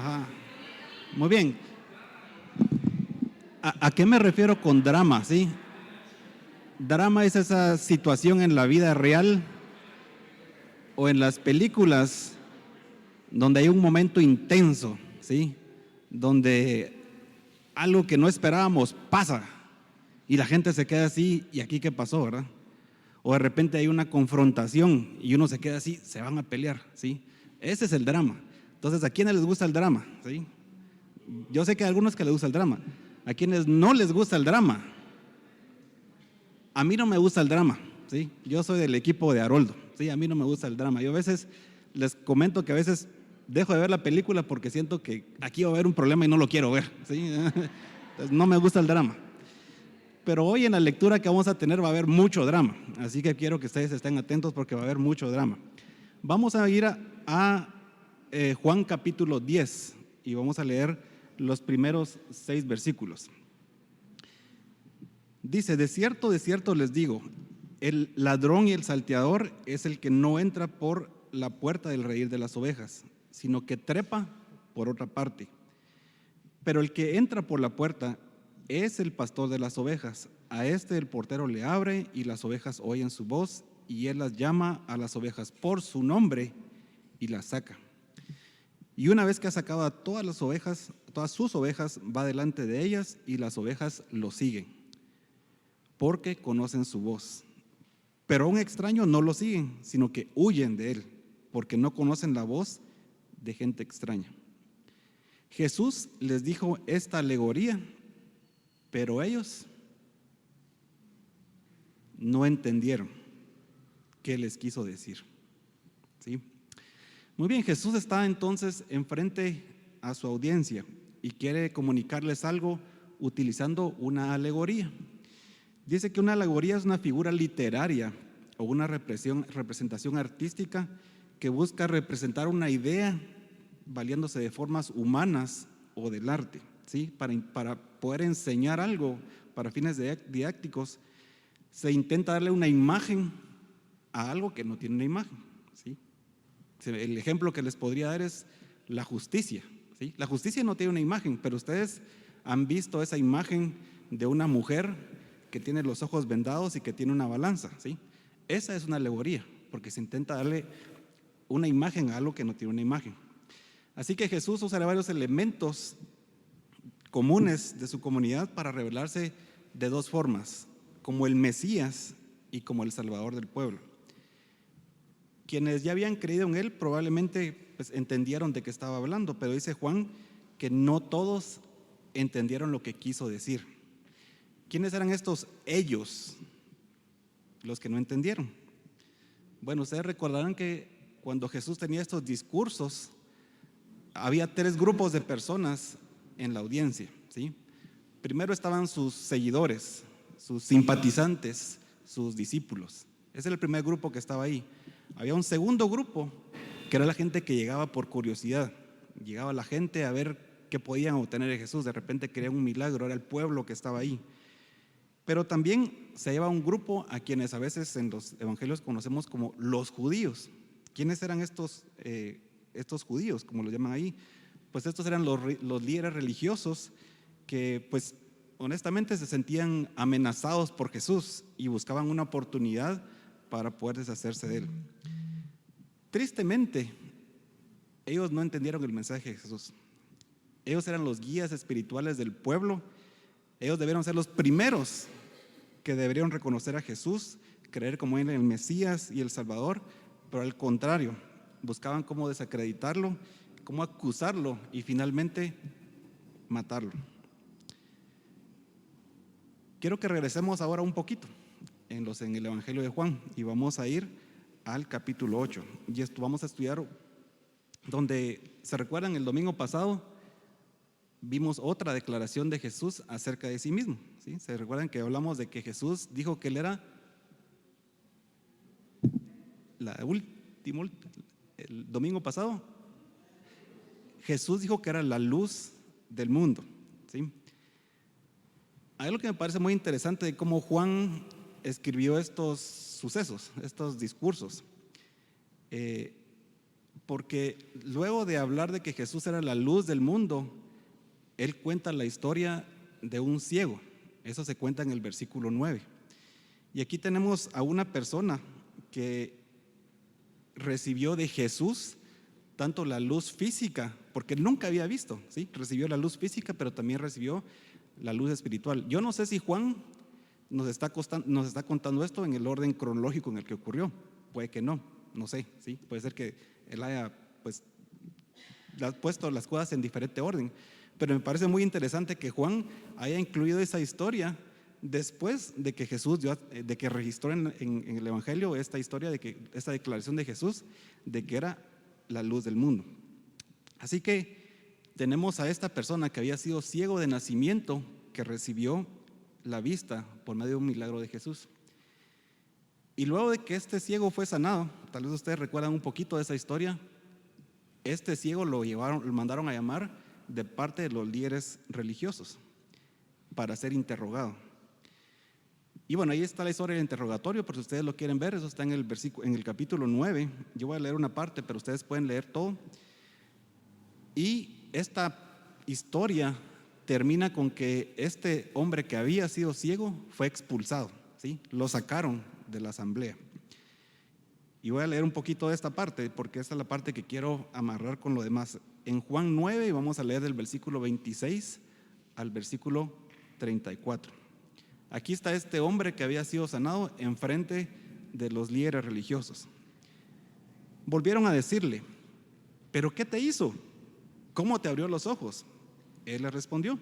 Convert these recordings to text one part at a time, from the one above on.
Ajá. Muy bien. ¿A qué me refiero con drama? ¿Sí? Drama es esa situación en la vida real o en las películas donde hay un momento intenso, ¿sí? Donde algo que no esperábamos pasa y la gente se queda así, ¿y aquí qué pasó, verdad? O de repente hay una confrontación y uno se queda así, se van a pelear, ¿sí? Ese es el drama. Entonces, ¿a quiénes les gusta el drama? ¿Sí? Yo sé que hay algunos que les gusta el drama. ¿A quienes no les gusta el drama? A mí no me gusta el drama, ¿sí? Yo soy del equipo de Haroldo, ¿sí? A mí no me gusta el drama. Yo a veces les comento que a veces dejo de ver la película porque siento que aquí va a haber un problema y no lo quiero ver, ¿sí? Entonces, no me gusta el drama. Pero hoy en la lectura que vamos a tener va a haber mucho drama, así que quiero que ustedes estén atentos porque va a haber mucho drama. Vamos a ir a Juan capítulo 10 y vamos a leer los primeros 6 versículos. Dice: de cierto les digo, el ladrón y el salteador es el que no entra por la puerta del redil de las ovejas, sino que trepa por otra parte. Pero el que entra por la puerta es el pastor de las ovejas. A este el portero le abre y las ovejas oyen su voz y él las llama a las ovejas por su nombre y las saca. Y una vez que ha sacado a todas las ovejas, todas sus ovejas, va delante de ellas y las ovejas lo siguen, porque conocen su voz. Pero a un extraño no lo siguen, sino que huyen de él, porque no conocen la voz de gente extraña. Jesús les dijo esta alegoría, pero ellos no entendieron qué les quiso decir. ¿Sí? Muy bien, Jesús está entonces enfrente a su audiencia y quiere comunicarles algo utilizando una alegoría. Dice que una alegoría es una figura literaria o una representación artística que busca representar una idea valiéndose de formas humanas o del arte, ¿sí? Para poder enseñar algo para fines didácticos, se intenta darle una imagen a algo que no tiene una imagen, ¿sí? El ejemplo que les podría dar es la justicia, ¿sí? La justicia no tiene una imagen, pero ustedes han visto esa imagen de una mujer que tiene los ojos vendados y que tiene una balanza, ¿sí? Esa es una alegoría, porque se intenta darle una imagen a algo que no tiene una imagen. Así que Jesús usará varios elementos comunes de su comunidad para revelarse de dos formas, como el Mesías y como el Salvador del pueblo. Quienes ya habían creído en él probablemente entendieron de qué estaba hablando, pero dice Juan que no todos entendieron lo que quiso decir. ¿Quiénes eran estos ellos? Los que no entendieron. Bueno, ustedes recordarán que cuando Jesús tenía estos discursos, había 3 grupos de personas en la audiencia, ¿sí? Primero estaban sus seguidores, sus simpatizantes, sus discípulos. Ese era el primer grupo que estaba ahí. Había un segundo grupo que era la gente que llegaba por curiosidad. Llegaba la gente a ver qué podían obtener de Jesús. De repente querían un milagro, era el pueblo que estaba ahí. Pero también se lleva un grupo a quienes a veces en los evangelios conocemos como los judíos. ¿Quiénes eran estos judíos, como los llaman ahí? Pues estos eran los líderes religiosos que pues honestamente se sentían amenazados por Jesús y buscaban una oportunidad para poder deshacerse de él. Tristemente, ellos no entendieron el mensaje de Jesús. Ellos eran los guías espirituales del pueblo. Ellos debieron ser los primeros que deberían reconocer a Jesús, creer como él en el Mesías y el Salvador, pero al contrario, buscaban cómo desacreditarlo, cómo acusarlo y finalmente matarlo. Quiero que regresemos ahora un poquito en el Evangelio de Juan y vamos a ir al capítulo 8 y esto vamos a estudiar donde, ¿se recuerdan? El domingo pasado vimos otra declaración de Jesús acerca de sí mismo, ¿sí? ¿Se recuerdan que hablamos de que Jesús dijo que él era el domingo pasado? Jesús dijo que era la luz del mundo, ¿sí? Hay algo que me parece muy interesante de cómo Juan escribió estos sucesos, estos discursos. porque luego de hablar de que Jesús era la luz del mundo, él cuenta la historia de un ciego. Eso se cuenta en el versículo 9. Y aquí tenemos a una persona que recibió de Jesús tanto la luz física, porque nunca había visto, ¿sí? Recibió la luz física, pero también recibió la luz espiritual. Yo no sé si Juan nos está contando esto en el orden cronológico en el que ocurrió. Puede que no, no sé, ¿sí? Puede ser que él haya pues puesto las cosas en diferente orden, pero me parece muy interesante que Juan haya incluido esa historia después de que Jesús, de que registró en el Evangelio esta historia, esta declaración de Jesús, de que era la luz del mundo. Así que tenemos a esta persona que había sido ciego de nacimiento, que recibió la vista por medio de un milagro de Jesús. Y luego de que este ciego fue sanado, tal vez ustedes recuerdan un poquito de esa historia, este ciego lo mandaron a llamar de parte de los líderes religiosos para ser interrogado. Y bueno, ahí está la historia del interrogatorio, por si ustedes lo quieren ver. Eso está en el capítulo 9. Yo voy a leer una parte, pero ustedes pueden leer todo. Y esta historia termina con que este hombre que había sido ciego fue expulsado, ¿sí? Lo sacaron de la asamblea. Y voy a leer un poquito de esta parte, porque esta es la parte que quiero amarrar con lo demás. En Juan 9 vamos a leer del versículo 26 al versículo 34. Aquí está este hombre que había sido sanado enfrente de los líderes religiosos. Volvieron a decirle: ¿pero qué te hizo? ¿Cómo te abrió los ojos? Él les respondió: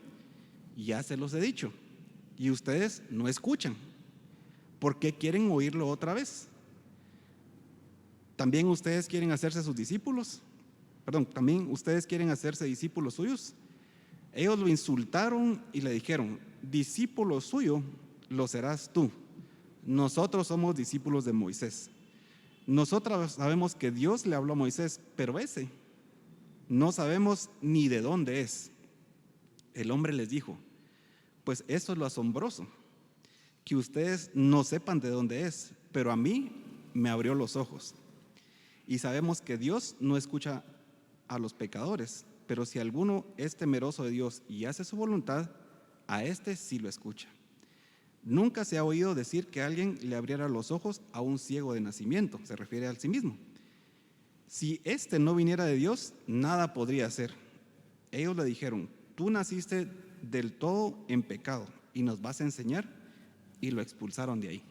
ya se los he dicho, y ustedes no escuchan. ¿Por qué quieren oírlo otra vez? ¿También ustedes quieren hacerse sus discípulos? ¿También ustedes quieren hacerse discípulos suyos? Ellos lo insultaron y le dijeron: discípulo suyo lo serás tú. Nosotros somos discípulos de Moisés. Nosotros sabemos que Dios le habló a Moisés, pero ese no sabemos ni de dónde es. El hombre les dijo: pues eso es lo asombroso, que ustedes no sepan de dónde es, pero a mí me abrió los ojos. Y sabemos que Dios no escucha a los pecadores, pero si alguno es temeroso de Dios y hace su voluntad, a este sí lo escucha. Nunca se ha oído decir que alguien le abriera los ojos a un ciego de nacimiento, se refiere a sí mismo. Si este no viniera de Dios, nada podría hacer. Ellos le dijeron: tú naciste del todo en pecado y nos vas a enseñar, y lo expulsaron de ahí.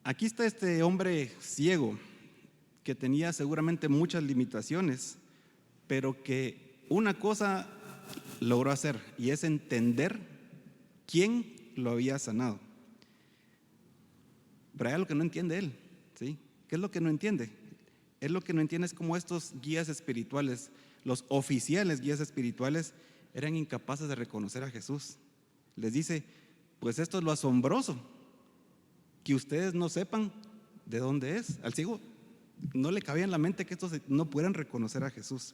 Aquí está este hombre ciego que tenía seguramente muchas limitaciones, pero que una cosa logró hacer, y es entender quién lo había sanado. Pero hay algo que no entiende él, ¿sí? ¿Qué es lo que no entiende? Él lo que no entiende es cómo estos guías espirituales, los oficiales guías espirituales, eran incapaces de reconocer a Jesús. Les dice: pues esto es lo asombroso, que ustedes no sepan de dónde es. Al ciego no le cabía en la mente que estos no pudieran reconocer a Jesús.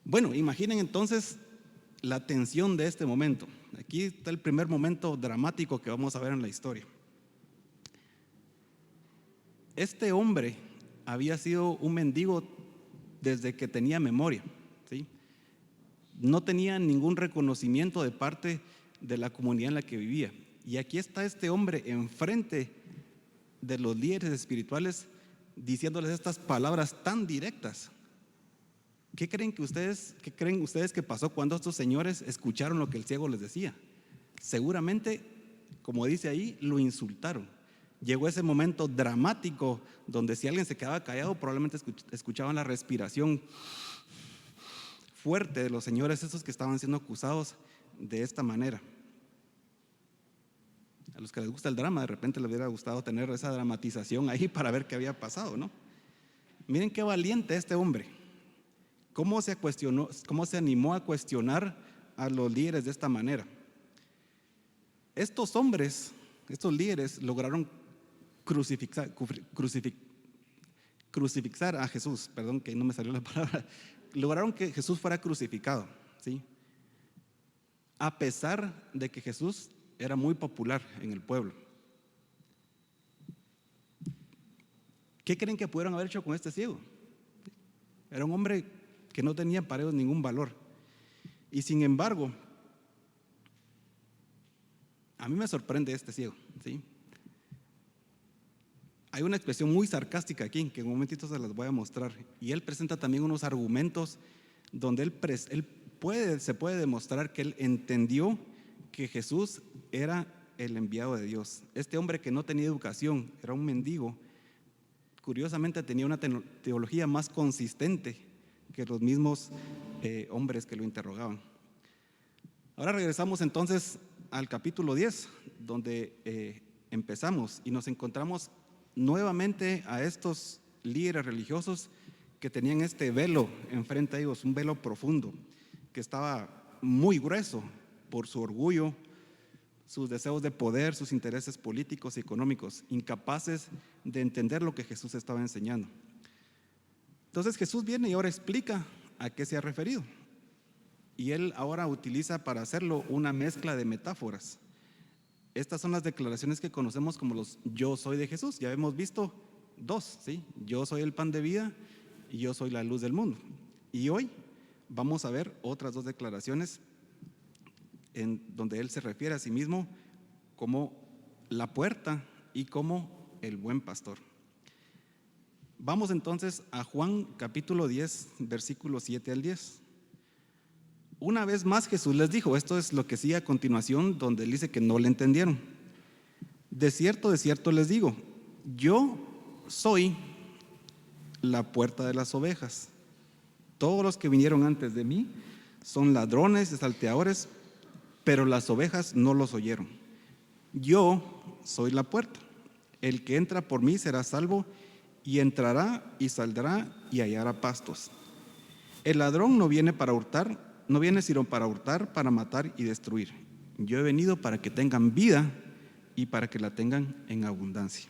Bueno, imaginen entonces la tensión de este momento. Aquí está el primer momento dramático que vamos a ver en la historia. Este hombre había sido un mendigo desde que tenía memoria, ¿sí? No tenía ningún reconocimiento de parte de la comunidad en la que vivía. Y aquí está este hombre enfrente de los líderes espirituales diciéndoles estas palabras tan directas. ¿Qué creen ustedes que pasó cuando estos señores escucharon lo que el ciego les decía? Seguramente, como dice ahí, lo insultaron. Llegó ese momento dramático donde si alguien se quedaba callado, probablemente escuchaban la respiración fuerte de los señores esos que estaban siendo acusados de esta manera. A los que les gusta el drama, de repente les hubiera gustado tener esa dramatización ahí para ver qué había pasado, ¿no? Miren qué valiente este hombre. ¿Cómo se animó a cuestionar a los líderes de esta manera? Estos hombres, estos líderes, lograron crucificar a Jesús. Perdón que no me salió la palabra. Lograron que Jesús fuera crucificado, ¿sí? A pesar de que Jesús era muy popular en el pueblo. ¿Qué creen que pudieron haber hecho con este ciego? Era un hombre que no tenía para ellos ningún valor. Y sin embargo, a mí me sorprende este ciego, ¿sí? Hay una expresión muy sarcástica aquí, que en un momentito se las voy a mostrar. Y él presenta también unos argumentos donde se puede demostrar que él entendió que Jesús era el enviado de Dios. Este hombre que no tenía educación, era un mendigo, curiosamente tenía una teología más consistente que los mismos hombres que lo interrogaban. Ahora regresamos entonces al capítulo 10, donde empezamos y nos encontramos nuevamente a estos líderes religiosos que tenían este velo enfrente a ellos, un velo profundo, que estaba muy grueso por su orgullo, sus deseos de poder, sus intereses políticos y económicos, incapaces de entender lo que Jesús estaba enseñando. Entonces Jesús viene y ahora explica a qué se ha referido. Y él ahora utiliza para hacerlo una mezcla de metáforas. Estas son las declaraciones que conocemos como los yo soy de Jesús. Ya hemos visto dos, ¿sí? Yo soy el pan de vida y yo soy la luz del mundo. Y hoy vamos a ver otras dos declaraciones en donde él se refiere a sí mismo como la puerta y como el buen pastor. Vamos entonces a Juan capítulo 10, versículos 7 al 10. Una vez más Jesús les dijo, esto es lo que sigue a continuación, donde él dice que no le entendieron. De cierto les digo, yo soy la puerta de las ovejas. Todos los que vinieron antes de mí son ladrones y salteadores, pero las ovejas no los oyeron. Yo soy la puerta. El que entra por mí será salvo, y entrará y saldrá y hallará pastos. El ladrón no viene sino para hurtar, para matar y destruir. Yo he venido para que tengan vida y para que la tengan en abundancia.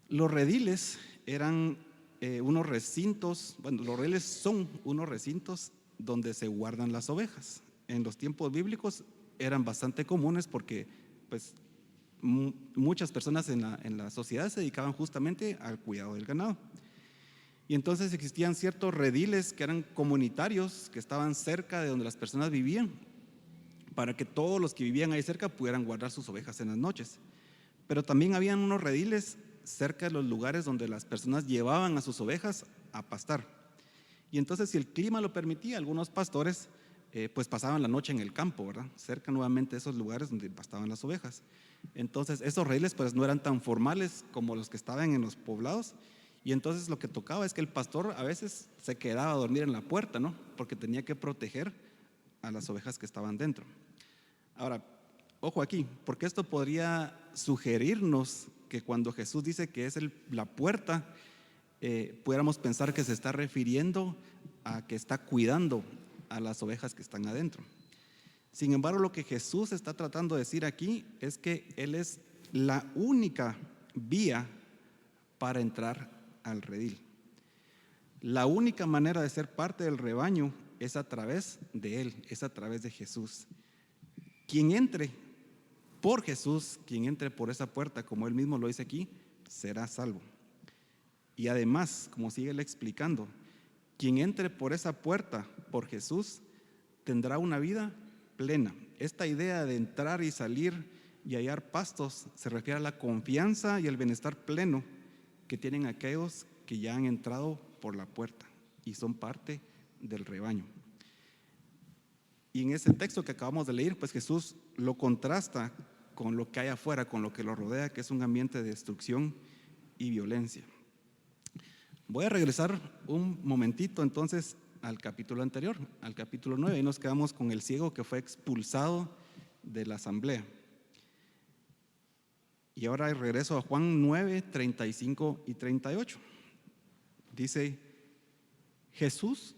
Los rediles eran unos recintos, los rediles son unos recintos donde se guardan las ovejas. En los tiempos bíblicos eran bastante comunes porque pues muchas personas en la sociedad se dedicaban justamente al cuidado del ganado. Y entonces existían ciertos rediles que eran comunitarios, que estaban cerca de donde las personas vivían, para que todos los que vivían ahí cerca pudieran guardar sus ovejas en las noches. Pero también habían unos rediles cerca de los lugares donde las personas llevaban a sus ovejas a pastar. Y entonces, si el clima lo permitía, algunos pastores pues pasaban la noche en el campo, ¿verdad? Cerca nuevamente de esos lugares donde pastaban las ovejas. Entonces esos rediles pues no eran tan formales como los que estaban en los poblados, y entonces lo que tocaba es que el pastor a veces se quedaba a dormir en la puerta, ¿no? Porque tenía que proteger a las ovejas que estaban dentro. Ahora, ojo aquí, porque esto podría sugerirnos que cuando Jesús dice que es la puerta, pudiéramos pensar que se está refiriendo a que está cuidando a las ovejas que están adentro. Sin embargo, lo que Jesús está tratando de decir aquí es que Él es la única vía para entrar al redil. La única manera de ser parte del rebaño es a través de Él, es a través de Jesús. Quien entre por Jesús, quien entre por esa puerta, como Él mismo lo dice aquí, será salvo. Y además, como sigue Él explicando, quien entre por esa puerta, por Jesús, tendrá una vida plena. Esta idea de entrar y salir y hallar pastos se refiere a la confianza y el bienestar pleno que tienen aquellos que ya han entrado por la puerta y son parte del rebaño. Y en ese texto que acabamos de leer, pues Jesús lo contrasta con lo que hay afuera, con lo que lo rodea, que es un ambiente de destrucción y violencia. Voy a regresar un momentito entonces al capítulo anterior, al capítulo 9, y nos quedamos con el ciego que fue expulsado de la asamblea. Y ahora regreso a Juan 9, 35 y 38. Dice, Jesús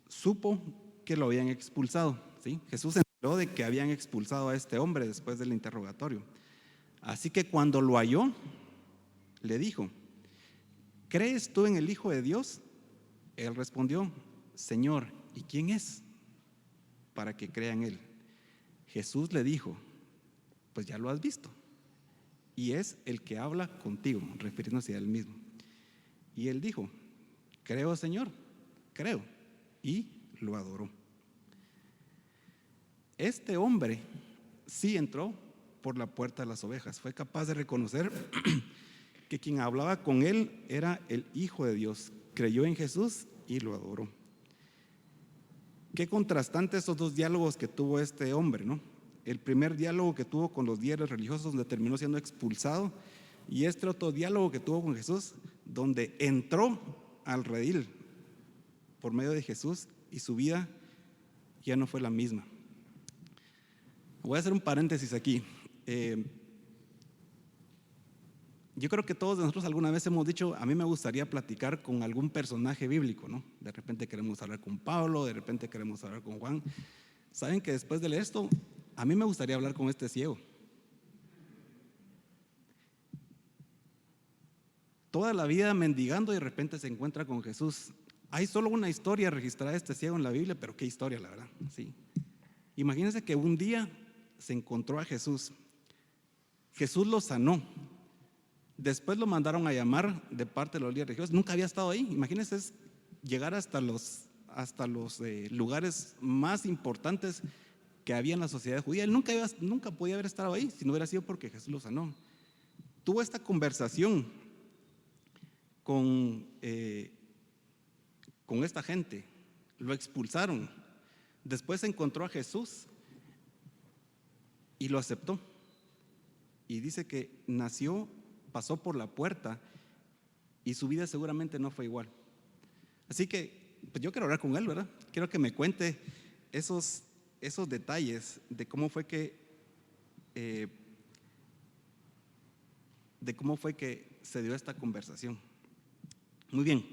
supo que lo habían expulsado, ¿sí? Jesús se enteró de que habían expulsado a este hombre después del interrogatorio. Así que cuando lo halló, le dijo, ¿crees tú en el Hijo de Dios? Él respondió, Señor, ¿y quién es para que crea en Él? Jesús le dijo, pues ya lo has visto, y es el que habla contigo, refiriéndose a él mismo. Y él dijo: creo, Señor, creo. Y lo adoró. Este hombre sí entró por la puerta de las ovejas. Fue capaz de reconocer que quien hablaba con él era el Hijo de Dios. Creyó en Jesús y lo adoró. Qué contrastante esos dos diálogos que tuvo este hombre, ¿no? El primer diálogo que tuvo con los líderes religiosos, donde terminó siendo expulsado, y este otro diálogo que tuvo con Jesús, donde entró al redil por medio de Jesús y su vida ya no fue la misma. Voy a hacer un paréntesis aquí. Yo creo que todos nosotros alguna vez hemos dicho: a mí me gustaría platicar con algún personaje bíblico, ¿no? De repente queremos hablar con Pablo, de repente queremos hablar con Juan. ¿Saben que después de leer esto, a mí me gustaría hablar con este ciego? Toda la vida mendigando y de repente se encuentra con Jesús. Hay solo una historia registrada de este ciego en la Biblia, pero qué historia, la verdad. Sí. Imagínense que un día se encontró a Jesús. Jesús lo sanó. Después lo mandaron a llamar de parte de los líderes religiosos. Nunca había estado ahí. Imagínense, es llegar hasta los lugares más importantes que había en la sociedad judía. Él nunca podía haber estado ahí si no hubiera sido porque Jesús lo sanó. Tuvo esta conversación con esta gente. Lo expulsaron. Después encontró a Jesús y lo aceptó. Y dice que pasó por la puerta y su vida seguramente no fue igual. Así que pues yo quiero hablar con él, ¿verdad? Quiero que me cuente esos detalles de cómo fue que se dio esta conversación. Muy bien,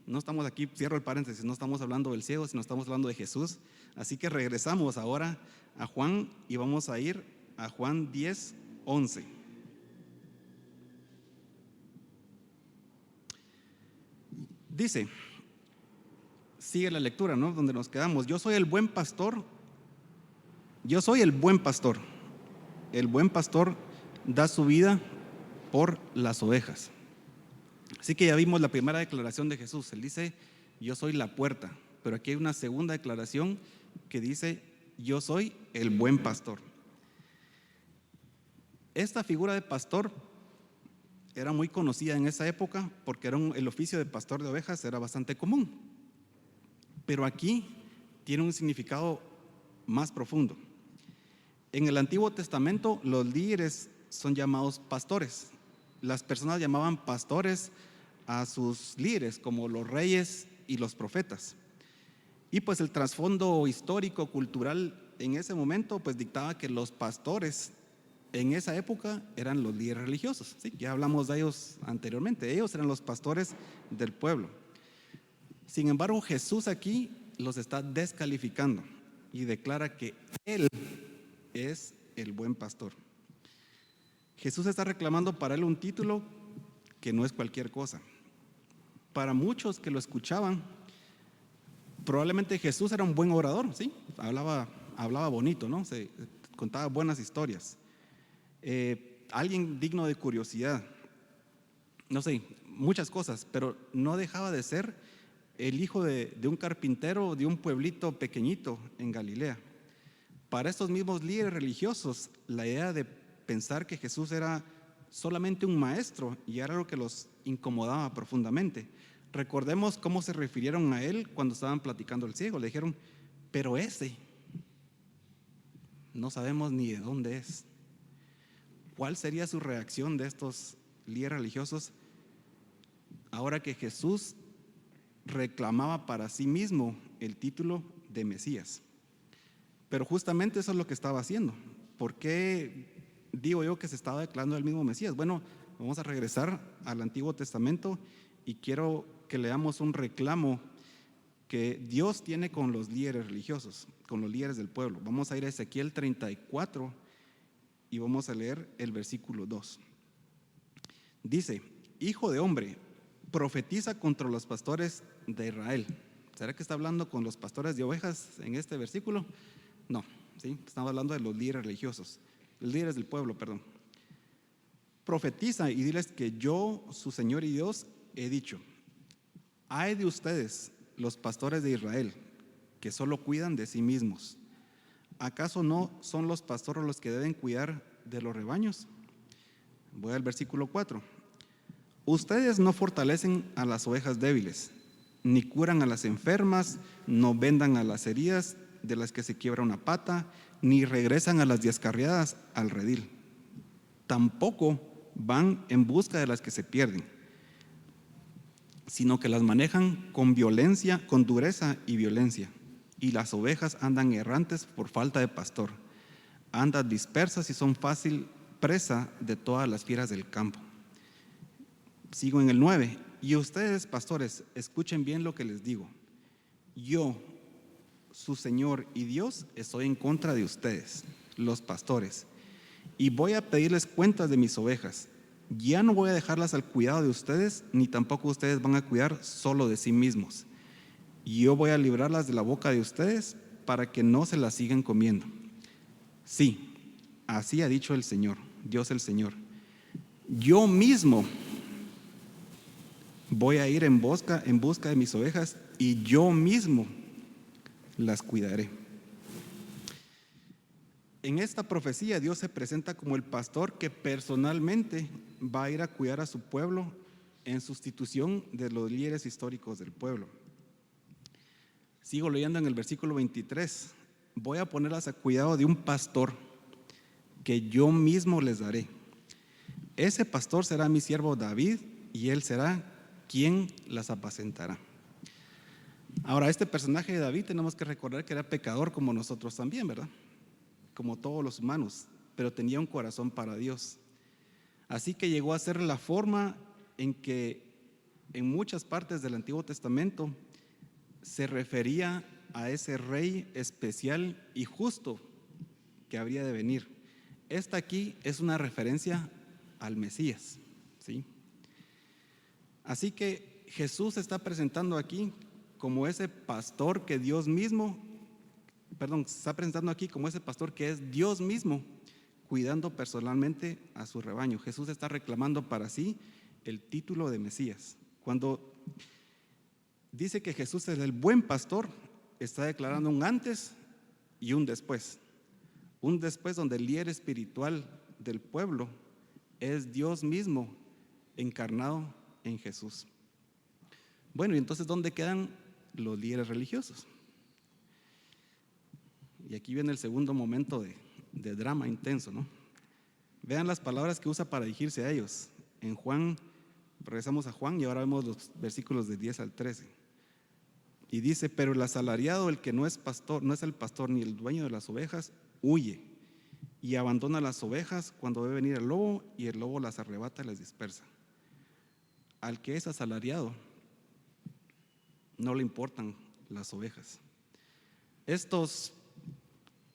no estamos aquí, cierro el paréntesis, no estamos hablando del ciego, sino estamos hablando de Jesús. Así que regresamos ahora a Juan y vamos a ir a Juan 10:11. Dice, sigue la lectura, ¿no? Donde nos quedamos. Yo soy el buen pastor. Yo soy el buen pastor. El buen pastor da su vida por las ovejas. Así que ya vimos la primera declaración de Jesús. Él dice: yo soy la puerta. Pero aquí hay una segunda declaración que dice: yo soy el buen pastor. Esta figura de pastor era muy conocida en esa época porque el oficio de pastor de ovejas era bastante común. Pero aquí tiene un significado más profundo. En el Antiguo Testamento los líderes son llamados pastores. Las personas llamaban pastores a sus líderes, como los reyes y los profetas. Y pues el trasfondo histórico, cultural en ese momento pues dictaba que los pastores en esa época eran los líderes religiosos. ¿Sí? Ya hablamos de ellos anteriormente. Ellos eran los pastores del pueblo. Sin embargo, Jesús aquí los está descalificando y declara que Él es el buen pastor. Jesús está reclamando para Él un título que no es cualquier cosa. Para muchos que lo escuchaban, probablemente Jesús era un buen orador, ¿sí? Hablaba bonito, ¿no? Se contaba buenas historias. Alguien digno de curiosidad, no sé, muchas cosas, pero no dejaba de ser el hijo de un carpintero de un pueblito pequeñito en Galilea. Para estos mismos líderes religiosos, la idea de pensar que Jesús era solamente un maestro y era algo que los incomodaba profundamente. Recordemos cómo se refirieron a él cuando estaban platicando al ciego. Le dijeron: pero ese no sabemos ni de dónde es. ¿Cuál sería su reacción de estos líderes religiosos ahora que Jesús reclamaba para sí mismo el título de Mesías? Pero justamente eso es lo que estaba haciendo. ¿Por qué digo yo que se estaba declarando el mismo Mesías? Bueno, vamos a regresar al Antiguo Testamento y quiero que leamos un reclamo que Dios tiene con los líderes religiosos, con los líderes del pueblo. Vamos a ir a Ezequiel 34 y vamos a leer el versículo 2. Dice: hijo de hombre, profetiza contra los pastores de Israel. ¿Será que está hablando con los pastores de ovejas en este versículo? No, ¿sí? Estamos hablando de los líderes religiosos, los líderes del pueblo, perdón. Profetiza y diles que yo, su Señor y Dios, he dicho: ay de ustedes, los pastores de Israel, que solo cuidan de sí mismos. ¿Acaso no son los pastores los que deben cuidar de los rebaños? Voy al versículo 4. Ustedes no fortalecen a las ovejas débiles, ni curan a las enfermas, no vendan a las heridas de las que se quiebra una pata, ni regresan a las descarriadas al redil. Tampoco van en busca de las que se pierden, sino que las manejan con violencia, con dureza y violencia. Y las ovejas andan errantes por falta de pastor, andan dispersas y son fácil presa de todas las fieras del campo. Sigo en el 9. Y ustedes, pastores, escuchen bien lo que les digo. Yo, su Señor y Dios, estoy en contra de ustedes, los pastores, y voy a pedirles cuentas de mis ovejas. Ya no voy a dejarlas al cuidado de ustedes, ni tampoco ustedes van a cuidar solo de sí mismos. Y yo voy a librarlas de la boca de ustedes para que no se las sigan comiendo. Sí, así ha dicho el Señor, Dios el Señor. Yo mismo voy a ir en busca de mis ovejas y yo mismo las cuidaré. En esta profecía Dios se presenta como el pastor que personalmente va a ir a cuidar a su pueblo en sustitución de los líderes históricos del pueblo. Sigo leyendo en el versículo 23. Voy a ponerlas a cuidado de un pastor que yo mismo les daré. Ese pastor será mi siervo David y él será quien las apacentará. Ahora, este personaje de David tenemos que recordar que era pecador como nosotros también, ¿verdad? Como todos los humanos, pero tenía un corazón para Dios. Así que llegó a ser la forma en que en muchas partes del Antiguo Testamento se refería a ese rey especial y justo que habría de venir. Esta aquí es una referencia al Mesías, ¿sí? Así que Jesús se está presentando aquí como ese pastor que Dios mismo, se está presentando aquí como ese pastor que es Dios mismo, cuidando personalmente a su rebaño. Jesús está reclamando para sí el título de Mesías. Cuando dice que Jesús es el buen pastor, está declarando un antes y un después. Un después donde el líder espiritual del pueblo es Dios mismo encarnado en Jesús. Bueno, y entonces, ¿dónde quedan los líderes religiosos? Y aquí viene el segundo momento de drama intenso, ¿no? Vean las palabras que usa para dirigirse a ellos. En Juan, regresamos a Juan y ahora vemos los versículos de 10 al 13. Y dice: pero el asalariado, el que no es pastor, no es el pastor ni el dueño de las ovejas, huye y abandona las ovejas cuando ve venir el lobo, y el lobo las arrebata y las dispersa. Al que es asalariado no le importan las ovejas. Estos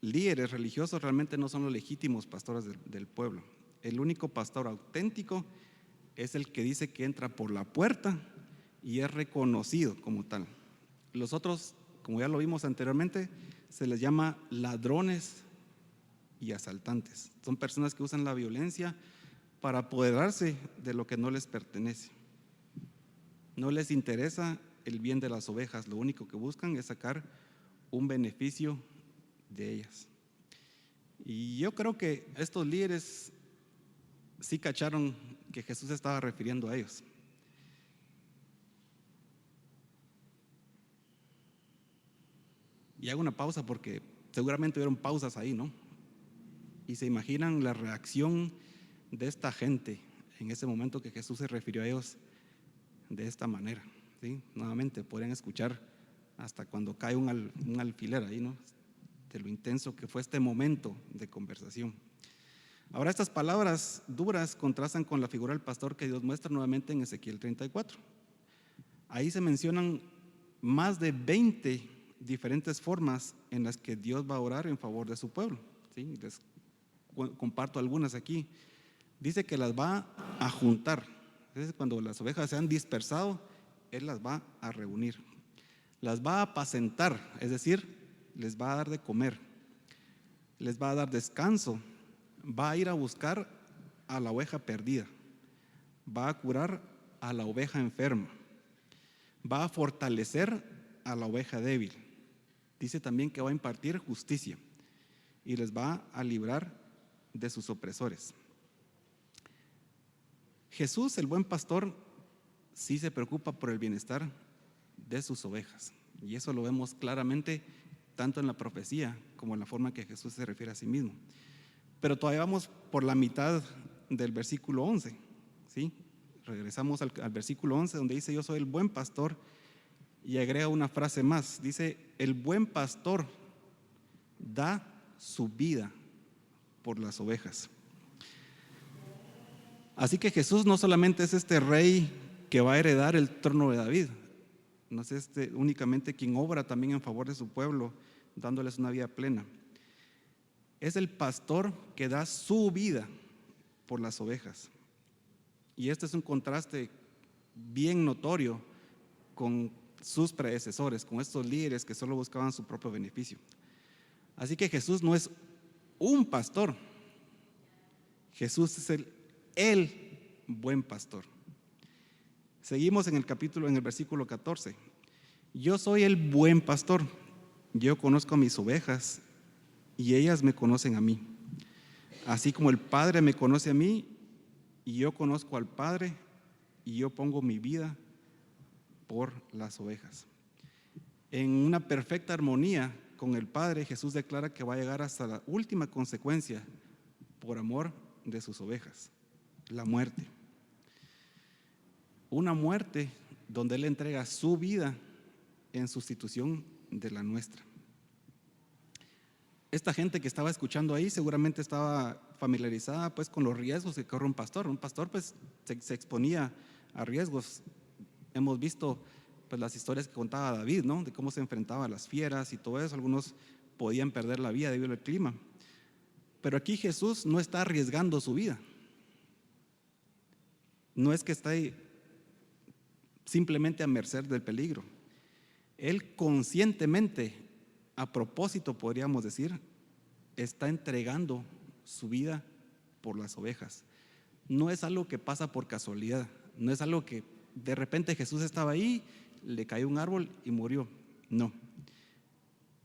líderes religiosos realmente no son los legítimos pastores del pueblo. El único pastor auténtico es el que dice que entra por la puerta y es reconocido como tal. Los otros, como ya lo vimos anteriormente, se les llama ladrones y asaltantes. Son personas que usan la violencia para apoderarse de lo que no les pertenece. No les interesa el bien de las ovejas, lo único que buscan es sacar un beneficio de ellas. Y yo creo que estos líderes sí cacharon que Jesús se estaba refiriendo a ellos. Y hago una pausa porque seguramente hubieron pausas ahí, ¿no? Y se imaginan la reacción de esta gente en ese momento que Jesús se refirió a ellos de esta manera, ¿sí? Nuevamente podrían escuchar hasta cuando cae un alfiler ahí, ¿no? De lo intenso que fue este momento de conversación. Ahora, estas palabras duras contrastan con la figura del pastor que Dios muestra nuevamente en Ezequiel 34. Ahí se mencionan más de 20 diferentes formas en las que Dios va a orar en favor de su pueblo, ¿sí? Les comparto algunas aquí. Dice que las va a juntar. Entonces, cuando las ovejas se han dispersado, Él las va a reunir. Las va a apacentar, es decir, les va a dar de comer, les va a dar descanso, va a ir a buscar a la oveja perdida, va a curar a la oveja enferma, va a fortalecer a la oveja débil. Dice también que va a impartir justicia y les va a librar de sus opresores. Jesús, el buen pastor, sí se preocupa por el bienestar de sus ovejas. Y eso lo vemos claramente tanto en la profecía como en la forma que Jesús se refiere a sí mismo. Pero todavía vamos por la mitad del versículo 11, ¿sí? Regresamos al versículo 11 donde dice: yo soy el buen pastor, y agrega una frase más. Dice: el buen pastor da su vida por las ovejas. Así que Jesús no solamente es este rey que va a heredar el trono de David, no es únicamente quien obra también en favor de su pueblo, dándoles una vida plena. Es el pastor que da su vida por las ovejas. Y este es un contraste bien notorio con sus predecesores, con estos líderes que solo buscaban su propio beneficio. Así que Jesús no es un pastor, Jesús es el buen pastor. Seguimos en el versículo 14. Yo soy el buen pastor, yo conozco a mis ovejas y ellas me conocen a mí, así como el Padre me conoce a mí y yo conozco al Padre, y yo pongo mi vida por las ovejas. En una perfecta armonía con el Padre, Jesús declara que va a llegar hasta la última consecuencia por amor de sus ovejas: la muerte. Una muerte donde Él entrega su vida en sustitución de la nuestra. Esta gente que estaba escuchando ahí seguramente estaba familiarizada pues con los riesgos que corre un pastor. Un pastor pues se exponía a riesgos. Hemos visto pues las historias que contaba David, ¿no? De cómo se enfrentaba a las fieras y todo eso. Algunos podían perder la vida debido al clima. Pero aquí Jesús no está arriesgando su vida. No es que está ahí simplemente a merced del peligro. Él conscientemente, a propósito podríamos decir, está entregando su vida por las ovejas. No es algo que pasa por casualidad, no es algo que de repente Jesús estaba ahí, le cayó un árbol y murió. No.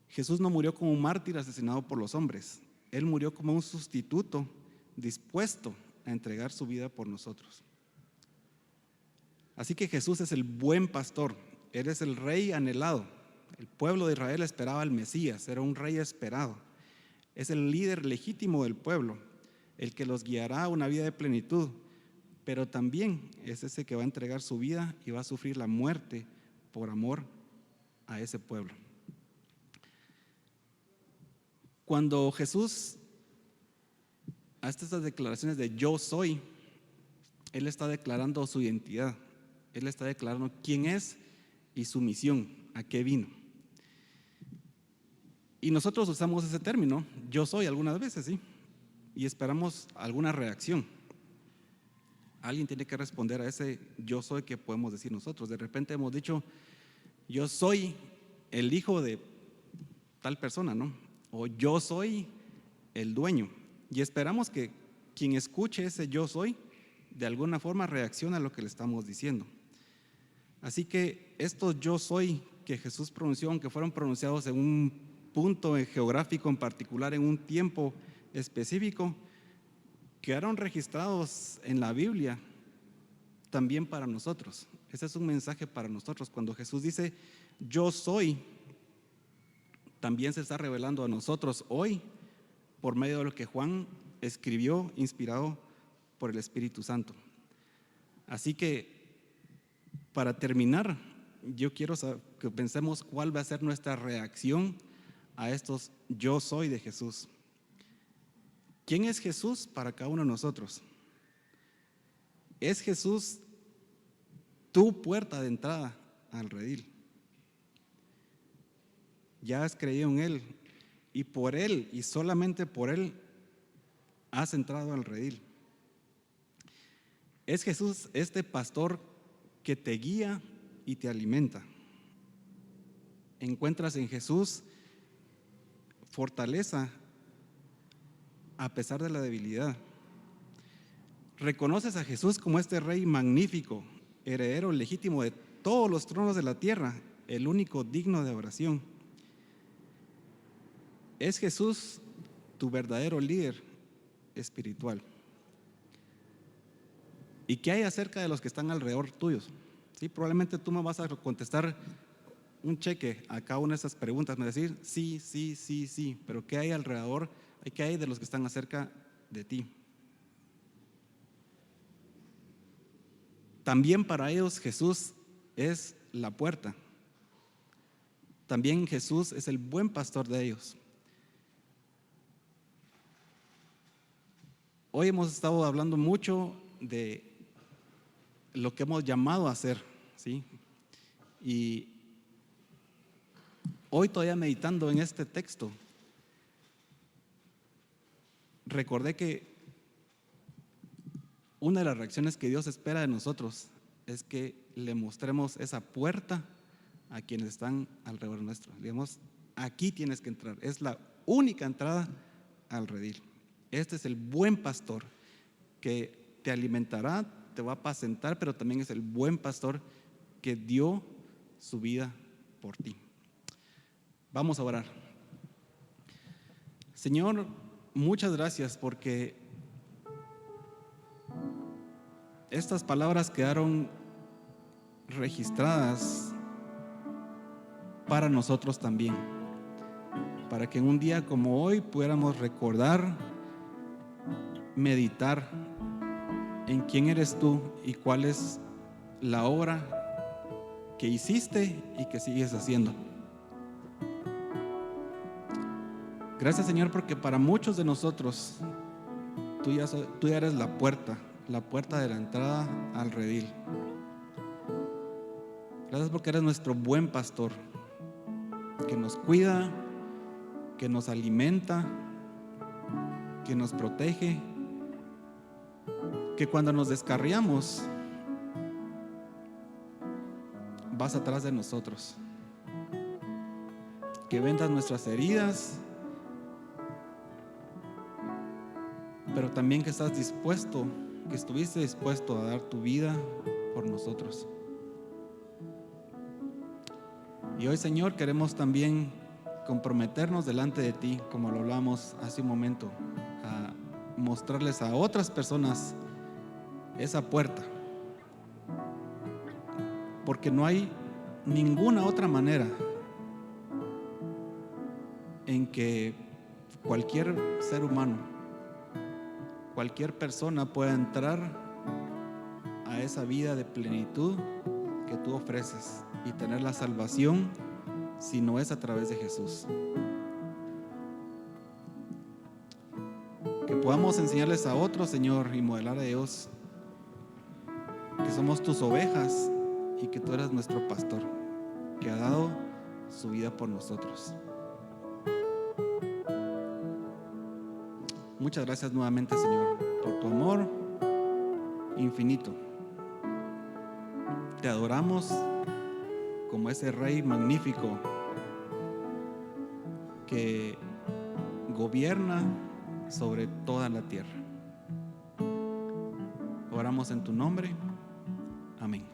Jesús no murió como un mártir asesinado por los hombres. Él murió como un sustituto dispuesto a entregar su vida por nosotros. Así que Jesús es el buen pastor. Él es el rey anhelado. El pueblo de Israel esperaba al Mesías, era un rey esperado. Es el líder legítimo del pueblo, el que los guiará a una vida de plenitud, pero también es ese que va a entregar su vida y va a sufrir la muerte por amor a ese pueblo. Cuando Jesús hace estas declaraciones de yo soy, Él está declarando su identidad, Él está declarando quién es y su misión, a qué vino. Y nosotros usamos ese término, yo soy, algunas veces, ¿sí? Y esperamos alguna reacción. Alguien tiene que responder a ese yo soy que podemos decir nosotros. De repente hemos dicho, yo soy el hijo de tal persona, ¿no? O yo soy el dueño. Y esperamos que quien escuche ese yo soy, de alguna forma reaccione a lo que le estamos diciendo. Así que estos yo soy que Jesús pronunció, aunque fueron pronunciados en un punto geográfico en particular, en un tiempo específico, quedaron registrados en la Biblia también para nosotros. Ese es un mensaje para nosotros. Cuando Jesús dice yo soy, también se está revelando a nosotros hoy por medio de lo que Juan escribió, inspirado por el Espíritu Santo. Así que para terminar, yo quiero que pensemos cuál va a ser nuestra reacción a estos yo soy de Jesús. ¿Quién es Jesús para cada uno de nosotros? ¿Es Jesús tu puerta de entrada al redil? Ya has creído en Él y por Él y solamente por Él has entrado al redil. ¿Es Jesús este pastor que te guía y te alimenta? ¿Encuentras en Jesús fortaleza a pesar de la debilidad? reconoces a Jesús como este Rey magnífico, heredero legítimo de todos los tronos de la tierra, el único digno de oración. Es Jesús tu verdadero líder espiritual. ¿Y qué hay acerca de los que están alrededor tuyos? ¿Sí? Probablemente tú me vas a contestar un cheque a cada una de esas preguntas, me decir sí, sí, sí, sí, pero ¿qué hay alrededor? ¿Qué hay de los que están acerca de ti? También para ellos Jesús es la puerta. También Jesús es el buen pastor de ellos. Hoy hemos estado hablando mucho de lo que hemos llamado a hacer, ¿sí? Y hoy todavía meditando en este texto, recordé que una de las reacciones que Dios espera de nosotros es que le mostremos esa puerta a quienes están alrededor nuestro. Digamos, aquí tienes que entrar, es la única entrada al redil. Este es el buen pastor que te alimentará, te va a apacentar, pero también es el buen pastor que dio su vida por ti. Vamos a orar. Señor, muchas gracias porque estas palabras quedaron registradas para nosotros también, para que en un día como hoy pudiéramos recordar, meditar en quién eres tú y cuál es la obra que hiciste y que sigues haciendo. Gracias, Señor, porque para muchos de nosotros tú ya eres la puerta de la entrada al redil. Gracias porque eres nuestro buen pastor, que nos cuida, que nos alimenta, que nos protege, que cuando nos descarriamos vas atrás de nosotros, que vendas nuestras heridas, pero también que estuviste dispuesto a dar tu vida por nosotros. Y hoy, Señor, queremos también comprometernos delante de ti, como lo hablamos hace un momento, a mostrarles a otras personas esa puerta, porque no hay ninguna otra manera en que cualquier ser humano, cualquier persona pueda entrar a esa vida de plenitud que tú ofreces y tener la salvación si no es a través de Jesús. Que podamos enseñarles a otros, Señor, y modelar a ellos que somos tus ovejas y que tú eres nuestro pastor, que ha dado su vida por nosotros. Muchas gracias nuevamente, Señor, por tu amor infinito. Te adoramos como ese Rey magnífico que gobierna sobre toda la tierra. Oramos en tu nombre. Amén.